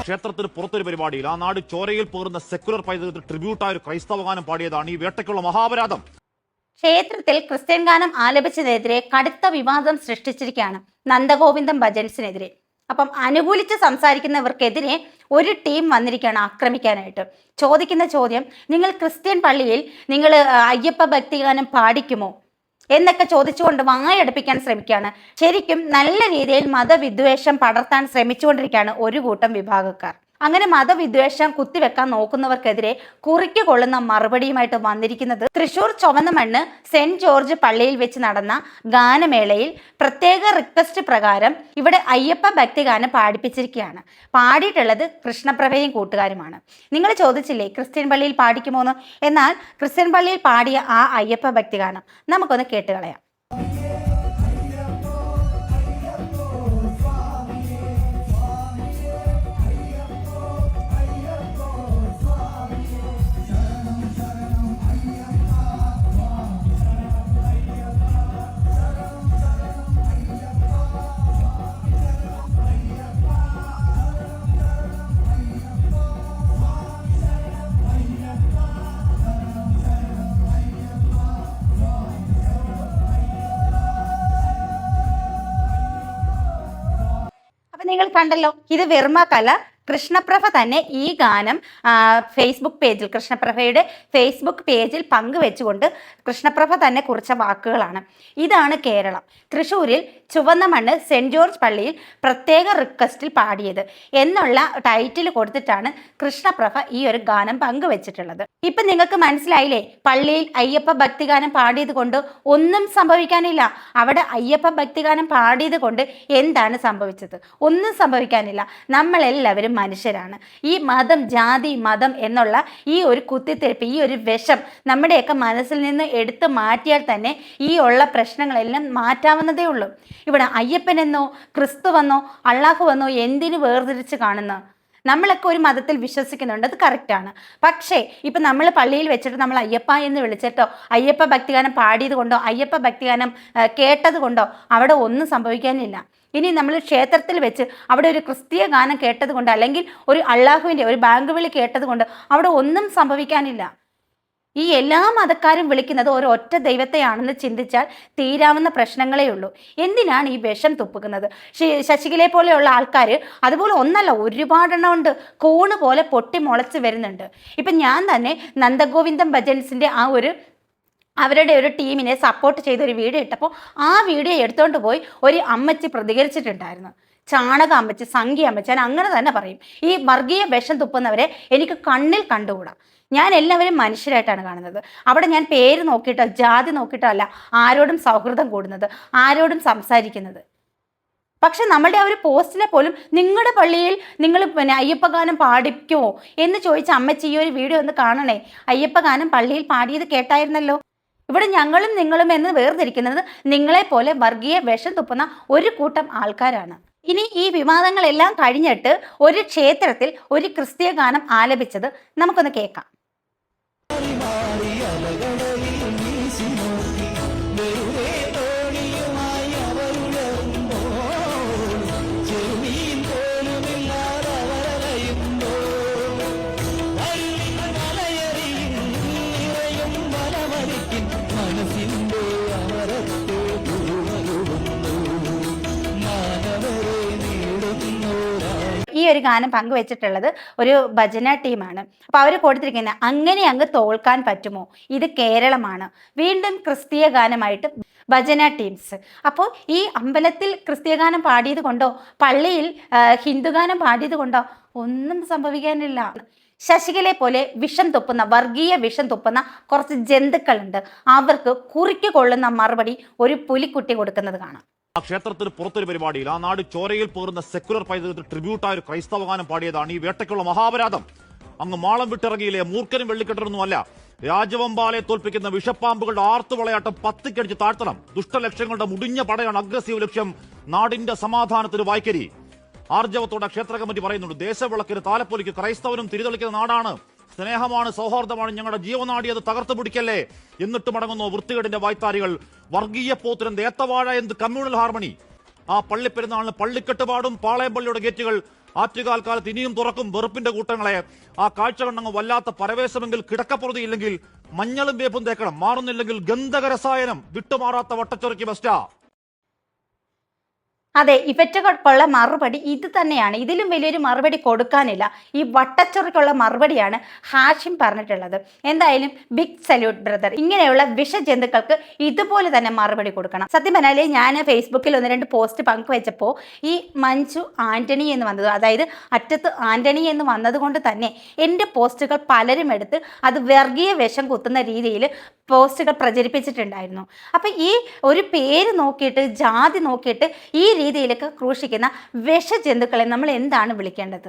ക്ഷേത്രത്തിന് പുറത്തൊരു പരിപാടിയിൽ ആ നാട് ചോരയിൽ പേറുന്ന സെക്കുലർ പൈതൃകത്തിന് ട്രിബ്യൂട്ടായ ഒരു ക്രൈസ്തവ ഗാനം പാടിയതാണ് ഈ വേട്ടയ്ക്കുള്ള മഹാപരാധം. ക്ഷേത്രത്തിൽ ക്രിസ്ത്യൻ ഗാനം ആലപിച്ചതിനെതിരെ കടുത്ത വിവാദം സൃഷ്ടിച്ചിരിക്കുകയാണ് നന്ദഗോവിന്ദം ഭജൻസിനെതിരെ. അപ്പം അനുകൂലിച്ച് സംസാരിക്കുന്നവർക്കെതിരെ ഒരു ടീം വന്നിരിക്കുകയാണ് ആക്രമിക്കാനായിട്ട്. ചോദിക്കുന്ന ചോദ്യം, നിങ്ങൾ ക്രിസ്ത്യൻ പള്ളിയിൽ നിങ്ങൾ അയ്യപ്പ ഭക്തിഗാനം പാടിക്കുമോ എന്നൊക്കെ ചോദിച്ചുകൊണ്ട് വായടുപ്പിക്കാൻ ശ്രമിക്കുകയാണ്. ശരിക്കും നല്ല രീതിയിൽ മതവിദ്വേഷം പടർത്താൻ ശ്രമിച്ചുകൊണ്ടിരിക്കുകയാണ് ഒരു കൂട്ടം വിഭാഗക്കാർ. അങ്ങനെ മതവിദ്വേഷം കുത്തിവെക്കാൻ നോക്കുന്നവർക്കെതിരെ കുറിക്ക് കൊള്ളുന്ന മറുപടിയുമായിട്ട് വന്നിരിക്കുന്നത് തൃശൂർ ചുവന്നമണ്ണ് സെന്റ് ജോർജ് പള്ളിയിൽ വെച്ച് നടന്ന ഗാനമേളയിൽ പ്രത്യേക റിക്വസ്റ്റ് പ്രകാരം ഇവിടെ അയ്യപ്പ ഭക്തിഗാനം പാടിപ്പിച്ചിരിക്കുകയാണ്. പാടിയിട്ടുള്ളത് കൃഷ്ണപ്രഭയും കൂട്ടുകാരുമാണ്. നിങ്ങൾ ചോദിച്ചില്ലേ ക്രിസ്ത്യൻ പള്ളിയിൽ പാടിക്കുമോന്ന്? എന്നാൽ ക്രിസ്ത്യൻ പള്ളിയിൽ പാടിയ ആ അയ്യപ്പ ഭക്തിഗാനം നമുക്കൊന്ന് കേട്ടുകളയാം. നിങ്ങൾ കണ്ടല്ലോ, ഇത് വെറുമല്ല. കൃഷ്ണപ്രഭ തന്നെ ഈ ഗാനം ഫേസ്ബുക്ക് പേജിൽ, കൃഷ്ണപ്രഭയുടെ ഫേസ്ബുക്ക് പേജിൽ പങ്കുവെച്ചുകൊണ്ട് കൃഷ്ണപ്രഭ തന്നെ കുറിച്ച വാക്കുകളാണ്. ഇതാണ് കേരളം. തൃശ്ശൂരിൽ ചുവന്നമണ്ണ് സെന്റ് ജോർജ് പള്ളിയിൽ പ്രത്യേക റിക്വസ്റ്റിൽ പാടിയത് എന്നുള്ള ടൈറ്റിൽ കൊടുത്തിട്ടാണ് കൃഷ്ണപ്രഭ ഈ ഒരു ഗാനം പങ്കുവെച്ചിട്ടുള്ളത്. ഇപ്പൊ നിങ്ങൾക്ക് മനസ്സിലായില്ലേ, പള്ളിയിൽ അയ്യപ്പ ഭക്തിഗാനം പാടിയത് കൊണ്ട് ഒന്നും സംഭവിക്കാനില്ല. അവിടെ അയ്യപ്പ ഭക്തിഗാനം പാടിയത് കൊണ്ട് എന്താണ് സംഭവിച്ചത്? ഒന്നും സംഭവിക്കാനില്ല. നമ്മളെല്ലാവരും മനുഷ്യരാണ്. ഈ മതം, ജാതി, മതം എന്നുള്ള ഈ ഒരു കുത്തിത്തിരിപ്പ്, ഈ ഒരു വിഷം നമ്മുടെയൊക്കെ മനസ്സിൽ നിന്ന് എടുത്തു മാറ്റിയാൽ തന്നെ ഈ ഉള്ള പ്രശ്നങ്ങളെല്ലാം മാറ്റാവുന്നതേ ഉള്ളൂ. ഇവിടെ അയ്യപ്പനെന്നോ ക്രിസ്തുവെന്നോ അള്ളാഹുവെന്നോ എന്തിനു വേർതിരിച്ച് കാണുന്നു? നമ്മളൊക്കെ ഒരു മതത്തിൽ വിശ്വസിക്കുന്നുണ്ട്, അത് കറക്റ്റാണ്. പക്ഷേ ഇപ്പം നമ്മൾ പള്ളിയിൽ വെച്ചിട്ട് നമ്മൾ അയ്യപ്പ എന്ന് വിളിച്ചിട്ടോ അയ്യപ്പ ഭക്തിഗാനം പാടിയത് കൊണ്ടോ അയ്യപ്പ ഭക്തിഗാനം കേട്ടത് കൊണ്ടോ അവിടെ ഒന്നും സംഭവിക്കാനില്ല. ഇനി നമ്മൾ ക്ഷേത്രത്തിൽ വെച്ച് അവിടെ ഒരു ക്രിസ്തീയ ഗാനം കേട്ടത് കൊണ്ട്, അല്ലെങ്കിൽ ഒരു അള്ളാഹുവിൻ്റെ ഒരു ബാങ്ക് വിളി കേട്ടത് കൊണ്ട് അവിടെ ഒന്നും സംഭവിക്കാനില്ല. ഈ എല്ലാ മതക്കാരും വിളിക്കുന്നത് ഒരു ഒറ്റ ദൈവത്തെയാണെന്ന് ചിന്തിച്ചാൽ തീരാവുന്ന പ്രശ്നങ്ങളേ ഉള്ളൂ. എന്തിനാണ് ഈ വിഷം തുപ്പുന്നത്? ശശികലയെ പോലെയുള്ള ആൾക്കാർ അതുപോലെ ഒന്നല്ല, ഒരുപാടെണ്ണം ഉണ്ട്. കൂണ് പോലെ പൊട്ടി മുളച്ച് വരുന്നുണ്ട്. ഇപ്പം ഞാൻ തന്നെ നന്ദഗോവിന്ദം ഭജൻസിൻ്റെ അവരുടെ ഒരു ടീമിനെ സപ്പോർട്ട് ചെയ്തൊരു വീഡിയോ ഇട്ടപ്പോൾ ആ വീഡിയോ എടുത്തുകൊണ്ട് പോയി ഒരു അമ്മച്ചി പ്രതികരിച്ചിട്ടുണ്ടായിരുന്നു. ചാണക അമ്മച്ചി, സംഖ്യ അമ്മച്ചി, ഞാൻ അങ്ങനെ തന്നെ പറയും. ഈ വർഗീയ വിഷം തുപ്പുന്നവരെ എനിക്ക് കണ്ണിൽ കണ്ടുകൂടാ. ഞാൻ എല്ലാവരും മനുഷ്യരായിട്ടാണ് കാണുന്നത്. അവിടെ ഞാൻ പേര് നോക്കിയിട്ടോ ജാതി നോക്കിയിട്ടോ അല്ല ആരോടും സൗഹൃദം കൂടുന്നത്, ആരോടും സംസാരിക്കുന്നത്. പക്ഷെ നമ്മളുടെ ആ ഒരു പോസ്റ്റിനെ പോലും നിങ്ങളുടെ പള്ളിയിൽ നിങ്ങൾ അയ്യപ്പ ഗാനം പാടിക്കുമോ എന്ന് ചോദിച്ച അമ്മച്ചി ഈ ഒരു വീഡിയോ ഒന്ന് കാണണേ. അയ്യപ്പ ഗാനം പള്ളിയിൽ പാടിയത് കേട്ടായിരുന്നല്ലോ. ഇവിടെ ഞങ്ങളും നിങ്ങളും എന്ന് വേർതിരിക്കുന്നത് നിങ്ങളെപ്പോലെ വർഗീയ വിഷം തുപ്പുന്ന ഒരു കൂട്ടം ആൾക്കാരാണ്. ഇനി ഈ വിവാദങ്ങളെല്ലാം കഴിഞ്ഞിട്ട് ഒരു ക്ഷേത്രത്തിൽ ഒരു ക്രിസ്തീയ ഗാനം ആലപിച്ചത് നമുക്കൊന്ന് കേൾക്കാം. ഈ ഒരു ഗാനം പങ്കുവെച്ചിട്ടുള്ളത് ഒരു ഭജന ടീമാണ്. അപ്പോൾ അവർ കൊടുത്തിരിക്കുന്നത് അങ്ങനെ അങ്ങ് തോൽക്കാൻ പറ്റുമോ, ഇത് കേരളമാണ്, വീണ്ടും ക്രിസ്തീയ ഗാനമായിട്ട് ഭജന ടീംസ്. അപ്പോൾ ഈ അമ്പലത്തിൽ ക്രിസ്തീയ ഗാനം പാടിയത് കൊണ്ടോ പള്ളിയിൽ ഹിന്ദുഗാനം പാടിയത് കൊണ്ടോ ഒന്നും സംഭവിക്കാനില്ല. ശശികലയെ പോലെ വിഷം തുപ്പുന്ന, വർഗീയ വിഷം തുപ്പുന്ന കുറച്ച് ജന്തുക്കളുണ്ട്. അവർക്ക് കുറിക്ക് കൊള്ളുന്ന മറുപടി ഒരു പുലിക്കുട്ടി കൊടുക്കുന്നത് കാണാം. ആ ക്ഷേത്രത്തിന് പുറത്തൊരു പരിപാടിയിൽ ആ നാട് ചോരയിൽ പേറുന്ന സെക്കുലർ പൈതൃകത്തിന് ട്രിബ്യൂട്ടായ ഒരു ക്രൈസ്തവ ഗാനം പാടിയതാണ് ഈ വേട്ടയ്ക്കുള്ള മഹാപരാധം. അങ്ങ് മാളം വിട്ടിറങ്ങിയിലെ മൂർഖനും വെള്ളിക്കെട്ടൊന്നുമല്ല, രാജവമ്പാലെ തോൽപ്പിക്കുന്ന വിഷപ്പാമ്പുകളുടെ ആർത്തുവളയാട്ടം പത്തിക്കടിച്ച് താഴ്ത്തണം. ദുഷ്ടലക്ഷ്യങ്ങളുടെ മുടിഞ്ഞ പടയാണ് അഗ്രസീവ് ലക്ഷ്യം. നാടിന്റെ സമാധാനത്തിന് വായ്ക്കരി. ആർജവത്തോടെ ക്ഷേത്ര കമ്മിറ്റി പറയുന്നുണ്ട്, ദേശവിളക്കിന് താലപ്പൊലിക്ക് ക്രൈസ്തവനും തിരിതെളിക്കുന്ന നാടാണ്, സ്നേഹമാണ്, സൗഹാർദ്ദമാണ് ഞങ്ങളുടെ ജീവനാടി, അത് തകർത്തു പിടിക്കല്ലേ. എന്നിട്ട് മടങ്ങുന്നു വൃത്തികേടിന്റെ വായ്ത്താരികൾ. വർഗീയ പോത്തിനും ഏത്തവാഴ എന്ത് കമ്മ്യൂണൽ ഹാർമണി. ആ പള്ളിപ്പെരുന്നാളിന് പള്ളിക്കെട്ട് പാടും, പാളയംപള്ളിയുടെ ഗേറ്റുകൾ ആറ്റുകാൽ കാലത്ത് ഇനിയും തുറക്കും വെറുപ്പിന്റെ കൂട്ടങ്ങളെ. ആ കാഴ്ച കണ്ടങ്ങ് വല്ലാത്ത പരവേശമെങ്കിൽ കിടക്കപ്പുറതി ഇല്ലെങ്കിൽ മഞ്ഞളും വേപ്പും തേക്കണം, മാറുന്നില്ലെങ്കിൽ ഗന്ധക രസായനം, വിട്ടുമാറാത്ത വട്ടച്ചൊരയ്ക്ക് ബെസ്റ്റാ. അതെ, ഇവറ്റകൾക്കുള്ള മറുപടി ഇത് തന്നെയാണ്. ഇതിലും വലിയൊരു മറുപടി കൊടുക്കാനില്ല. ഈ വട്ടച്ചൊറിക്കുള്ള മറുപടിയാണ് ഹാഷിം പറഞ്ഞിട്ടുള്ളത്. എന്തായാലും ബിഗ് സല്യൂട്ട് ബ്രദർ. ഇങ്ങനെയുള്ള വിഷജന്തുക്കൾക്ക് ഇതുപോലെ തന്നെ മറുപടി കൊടുക്കണം. സത്യം പറഞ്ഞാൽ ഞാൻ ഫേസ്ബുക്കിൽ 1-2 പോസ്റ്റ് പങ്കുവെച്ചപ്പോൾ ഈ മഞ്ജു ആന്റണി എന്ന് വന്നത്, അതായത് അറ്റത്ത് ആന്റണി എന്ന് വന്നത് കൊണ്ട് തന്നെ എൻ്റെ പോസ്റ്റുകൾ പലരും എടുത്ത് അത് വർഗീയ വിഷം കുത്തുന്ന രീതിയിൽ പോസ്റ്റുകൾ പ്രചരിപ്പിച്ചിട്ടുണ്ടായിരുന്നു. അപ്പം ഈ ഒരു പേര് നോക്കിയിട്ട്, ജാതി നോക്കിയിട്ട് ഈ രീതിയിലൊക്കെ ക്രൂശിക്കുന്ന വിഷജന്തുക്കളെ നമ്മൾ എന്താണ് വിളിക്കേണ്ടത്?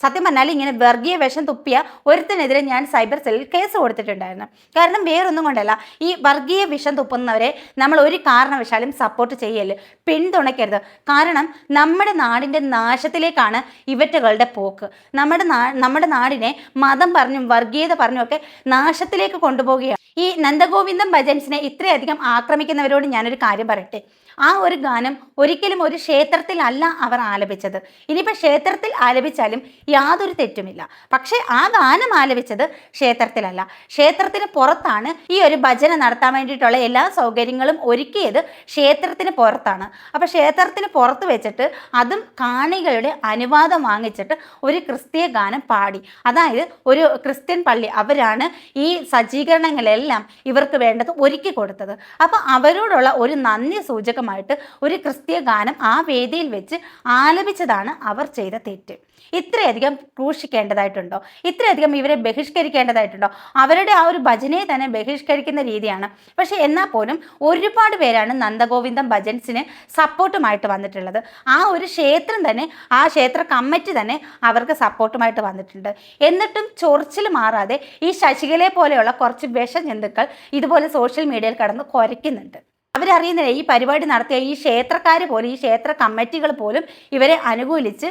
സത്യം പറഞ്ഞാൽ ഇങ്ങനെ വർഗീയ വിഷം തുപ്പിയ ഒരുത്തിനെതിരെ ഞാൻ സൈബർ സെല്ലിൽ കേസ് കൊടുത്തിട്ടുണ്ടായിരുന്നു. കാരണം വേറൊന്നും കൊണ്ടല്ല, ഈ വർഗീയ വിഷം തുപ്പുന്നവരെ നമ്മൾ ഒരു കാരണവശാലും സപ്പോർട്ട് ചെയ്യല്, പിന്തുണയ്ക്കരുത്. കാരണം നമ്മുടെ നാടിൻ്റെ നാശത്തിലേക്കാണ് ഇവറ്റകളുടെ പോക്ക്. നമ്മുടെ നാടിനെ മതം പറഞ്ഞും വർഗീയത പറഞ്ഞും ഒക്കെ നാശത്തിലേക്ക് കൊണ്ടുപോവുകയാണ്. ഈ നന്ദഗോവിന്ദം ഭജൻസിനെ ഇത്രയധികം ആക്രമിക്കുന്നവരോട് ഞാനൊരു കാര്യം പറയട്ടെ. ആ ഒരു ഗാനം ഒരിക്കലും ഒരു ക്ഷേത്രത്തിലല്ല അവർ ആലപിച്ചത്. ഇനിയിപ്പോൾ ക്ഷേത്രത്തിൽ ആലപിച്ചാലും യാതൊരു തെറ്റുമില്ല. പക്ഷേ ആ ഗാനം ആലപിച്ചത് ക്ഷേത്രത്തിലല്ല, ക്ഷേത്രത്തിന് പുറത്താണ്. ഈ ഒരു ഭജന നടത്താൻ വേണ്ടിയിട്ടുള്ള എല്ലാ സൗകര്യങ്ങളും ഒരുക്കിയത് ക്ഷേത്രത്തിന് പുറത്താണ്. അപ്പോൾ ക്ഷേത്രത്തിന് പുറത്ത് വെച്ചിട്ട് അതും കാണികളുടെ അനുവാദം വാങ്ങിച്ചിട്ട് ഒരു ക്രിസ്തീയ ഗാനം പാടി. അതായത് ഒരു ക്രിസ്ത്യൻ പള്ളി അവരാണ് ഈ സജ്ജീകരണങ്ങളെല്ലാം ഇവർക്ക് വേണ്ടത് ഒരുക്കി കൊടുത്തത്. അപ്പോൾ അവരോടുള്ള ഒരു നന്ദി സൂചകമായിട്ട് ഒരു ക്രിസ്തീയ ഗാനം ആ വേദിയിൽ വെച്ച് ആലപിച്ചതാണ് അവർ ചെയ്ത തെറ്റ്. ഇത്രയധികം ക്രൂശിക്കേണ്ടതായിട്ടുണ്ടോ? ഇത്രയധികം ഇവരെ ബഹിഷ്കരിക്കേണ്ടതായിട്ടുണ്ടോ? അവരുടെ ആ ഒരു ഭജനയെ തന്നെ ബഹിഷ്കരിക്കുന്ന രീതിയാണ്. പക്ഷെ എന്നാൽ പോലും ഒരുപാട് പേരാണ് നന്ദഗോവിന്ദം ഭജൻസിന് സപ്പോർട്ടുമായിട്ട് വന്നിട്ടുള്ളത്. ആ ഒരു ക്ഷേത്രം തന്നെ, ആ ക്ഷേത്ര കമ്മിറ്റി തന്നെ അവർക്ക് സപ്പോർട്ടുമായിട്ട് വന്നിട്ടുണ്ട്. എന്നിട്ടും ചൊറിച്ചിൽ മാറാതെ ഈ ശശികലയെ പോലെയുള്ള കുറച്ച് വിഷജന്തുക്കൾ ഇതുപോലെ സോഷ്യൽ മീഡിയയിൽ കടന്ന് കുരയ്ക്കുന്നുണ്ട്. അവരറിയുന്നില്ല, ഈ പരിപാടി നടത്തിയ ഈ ക്ഷേത്രക്കാർ പോലും, ഈ ക്ഷേത്ര കമ്മിറ്റികൾ പോലും ഇവരെ അനുകൂലിച്ച്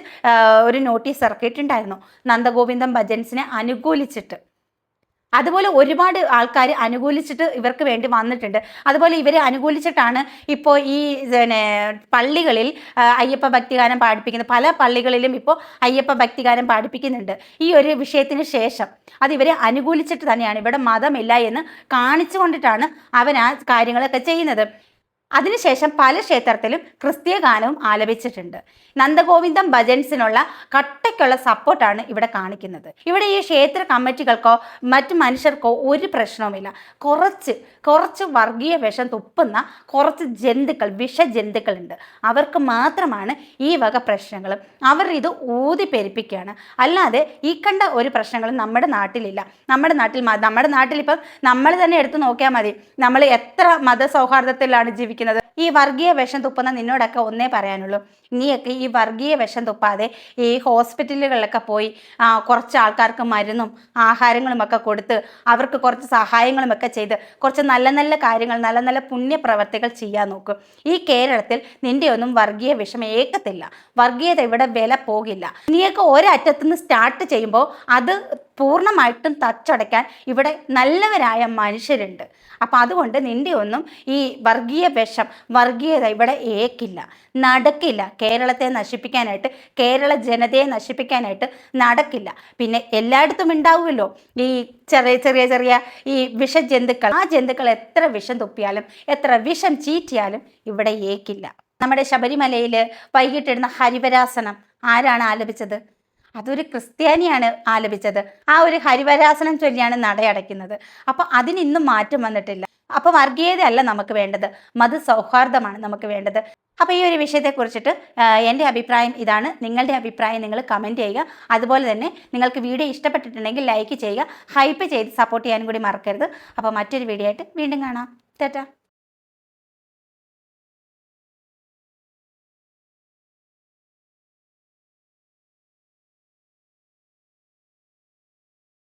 ഒരു നോട്ടീസ് ഇറക്കിയിട്ടുണ്ടായിരുന്നു, നന്ദഗോവിന്ദം ഭജൻസിനെ അനുകൂലിച്ചിട്ട്. അതുപോലെ ഒരുപാട് ആൾക്കാർ അനുകൂലിച്ചിട്ട് ഇവർക്ക് വേണ്ടി വന്നിട്ടുണ്ട്. അതുപോലെ ഇവരെ അനുകൂലിച്ചിട്ടാണ് ഇപ്പോൾ ഈ പള്ളികളിൽ അയ്യപ്പ ഭക്തിഗാനം പാടിപ്പിക്കുന്നത്. പല പള്ളികളിലും ഇപ്പോൾ അയ്യപ്പ ഭക്തിഗാനം പാടിപ്പിക്കുന്നുണ്ട്. ഈ ഒരു വിഷയത്തിന് ശേഷം അത് ഇവരെ അനുകൂലിച്ചിട്ട് തന്നെയാണ്, ഇവിടെ മതമില്ല എന്ന് കാണിച്ചു കൊണ്ടിട്ടാണ് അവൻ ആ കാര്യങ്ങളൊക്കെ ചെയ്യുന്നത്. അതിനുശേഷം പല ക്ഷേത്രത്തിലും ക്രിസ്തീയ ഗാനവും ആലപിച്ചിട്ടുണ്ട്. നന്ദഗോവിന്ദം ഭജൻസിനുള്ള കട്ടയ്ക്കുള്ള സപ്പോർട്ടാണ് ഇവിടെ കാണിക്കുന്നത്. ഇവിടെ ഈ ക്ഷേത്ര കമ്മിറ്റികൾക്കോ മറ്റു മനുഷ്യർക്കോ ഒരു പ്രശ്നവുമില്ല. കുറച്ച് വർഗീയ വിഷം തുപ്പുന്ന കുറച്ച് ജന്തുക്കൾ, വിഷജന്തുക്കളുണ്ട്. അവർക്ക് മാത്രമാണ് ഈ വക പ്രശ്നങ്ങൾ. അവർ ഇത് ഊതി പെരുപ്പിക്കുകയാണ്. അല്ലാതെ ഈ കണ്ട ഒരു പ്രശ്നങ്ങളും നമ്മുടെ നാട്ടിലില്ല. നമ്മുടെ നാട്ടിൽ ഇപ്പം നമ്മൾ തന്നെ എടുത്തു നോക്കിയാൽ മതി. നമ്മൾ എത്ര മതസൗഹാർദ്ദത്തിലാണ് ജീവിക്കുന്നത്. ഈ വർഗീയ വിഷം തുപ്പുന്ന നിന്നോടൊക്കെ ഒന്നേ പറയാനുള്ളൂ, നീയൊക്കെ ഈ വർഗീയ വിഷം തുപ്പാതെ ഈ ഹോസ്പിറ്റലുകളിലൊക്കെ പോയി കുറച്ച് ആൾക്കാർക്ക് മരുന്നും ആഹാരങ്ങളും ഒക്കെ കൊടുത്ത് അവർക്ക് കുറച്ച് സഹായങ്ങളും ഒക്കെ ചെയ്ത് കുറച്ച് നല്ല നല്ല കാര്യങ്ങൾ, നല്ല നല്ല പുണ്യപ്രവർത്തികൾ ചെയ്യാൻ നോക്കും. ഈ കേരളത്തിൽ നിന്റെ ഒന്നും വർഗീയ വിഷം ഏക്കത്തില്ല. വർഗീയത ഇവിടെ വില പോകില്ല. നീയൊക്കെ ഒരറ്റത്തുനിന്ന് സ്റ്റാർട്ട് ചെയ്യുമ്പോൾ അത് പൂർണ്ണമായിട്ടും തച്ചടയ്ക്കാൻ ഇവിടെ നല്ലവരായ മനുഷ്യരുണ്ട്. അപ്പം അതുകൊണ്ട് നിന്റെ ഒന്നും ഈ വർഗീയ വിഷം, വർഗീയത ഇവിടെ ഏക്കില്ല, നടക്കില്ല. കേരളത്തെ നശിപ്പിക്കാനായിട്ട്, കേരള ജനതയെ നശിപ്പിക്കാനായിട്ട് നടക്കില്ല. പിന്നെ എല്ലായിടത്തും ഉണ്ടാവുമല്ലോ ഈ ചെറിയ ഈ വിഷജന്തുക്കൾ. ആ ജന്തുക്കൾ എത്ര വിഷം തുപ്പിയാലും എത്ര വിഷം ചീറ്റിയാലും ഇവിടെ ഏക്കില്ല. നമ്മുടെ ശബരിമലയിൽ വൈകിട്ടിടുന്ന ഹരിവരാസനം ആരാണ് ആലപിച്ചത്? അതൊരു ക്രിസ്ത്യാനിയാണ് ആലപിച്ചത്. ആ ഒരു ഹരിവരാസനം ചൊല്ലിയാണ് നടയടയ്ക്കുന്നത്. അപ്പോൾ അതിനിന്നും മാറ്റം വന്നിട്ടില്ല. അപ്പോൾ വർഗീയതയല്ല നമുക്ക് വേണ്ടത്, മതസൗഹാർദ്ദമാണ് നമുക്ക് വേണ്ടത്. അപ്പോൾ ഈ ഒരു വിഷയത്തെക്കുറിച്ചിട്ട് എൻ്റെ അഭിപ്രായം ഇതാണ്. നിങ്ങളുടെ അഭിപ്രായം നിങ്ങൾ കമൻറ്റ് ചെയ്യുക. അതുപോലെ തന്നെ നിങ്ങൾക്ക് വീഡിയോ ഇഷ്ടപ്പെട്ടിട്ടുണ്ടെങ്കിൽ ലൈക്ക് ചെയ്യുക, ഹൈപ്പ് ചെയ്ത് സപ്പോർട്ട് ചെയ്യാനും കൂടി മറക്കരുത്. അപ്പോൾ മറ്റൊരു വീഡിയോ ആയിട്ട് വീണ്ടും കാണാം. ടാറ്റാ.